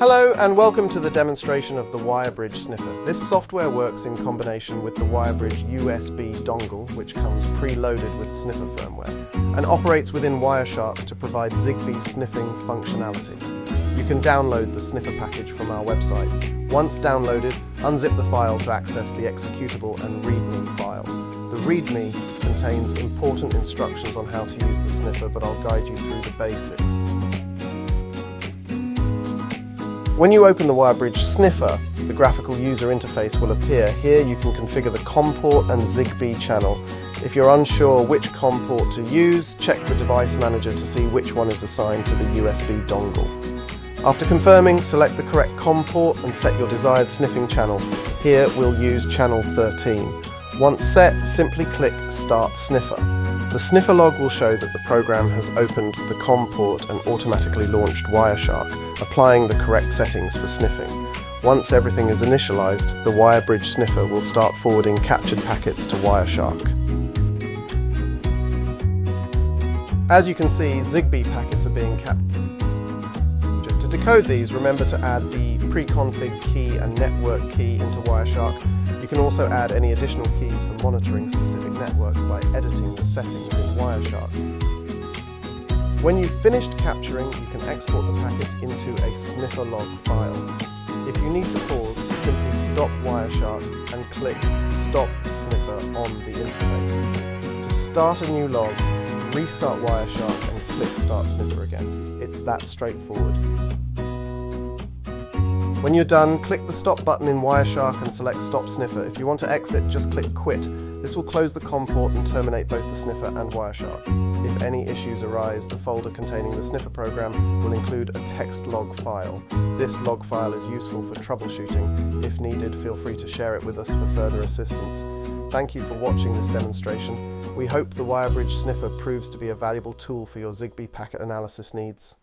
Hello and welcome to the demonstration of the Wirebridge Sniffer. This software works in combination with the Wirebridge USB dongle, which comes preloaded with Sniffer firmware, and operates within Wireshark to provide Zigbee sniffing functionality. You can download the Sniffer package from our website. Once downloaded, unzip the file to access the executable and README files. The README contains important instructions on how to use the Sniffer, but I'll guide you through the basics. When you open the Wirebridge Sniffer, the graphical user interface will appear. Here you can configure the COM port and Zigbee channel. If you're unsure which COM port to use, check the device manager to see which one is assigned to the USB dongle. After confirming, select the correct COM port and set your desired sniffing channel. Here we'll use channel 13. Once set, simply click Start Sniffer. The sniffer log will show that the program has opened the COM port and automatically launched Wireshark, applying the correct settings for sniffing. Once everything is initialized, the Wirebridge Sniffer will start forwarding captured packets to Wireshark. As you can see, Zigbee packets are being captured. To decode these, remember to add the pre-config key and network key into Wireshark. You can also add any additional keys for monitoring specific networks by editing the settings in Wireshark. When you've finished capturing, you can export the packets into a sniffer log file. If you need to pause, simply stop Wireshark and click Stop Sniffer on the interface. To start a new log, restart Wireshark and click Start Sniffer again. It's that straightforward. When you're done, click the Stop button in Wireshark and select Stop Sniffer. If you want to exit, just click Quit. This will close the COM port and terminate both the Sniffer and Wireshark. If any issues arise, the folder containing the Sniffer program will include a text log file. This log file is useful for troubleshooting. If needed, feel free to share it with us for further assistance. Thank you for watching this demonstration. We hope the Wirebridge Sniffer proves to be a valuable tool for your Zigbee packet analysis needs.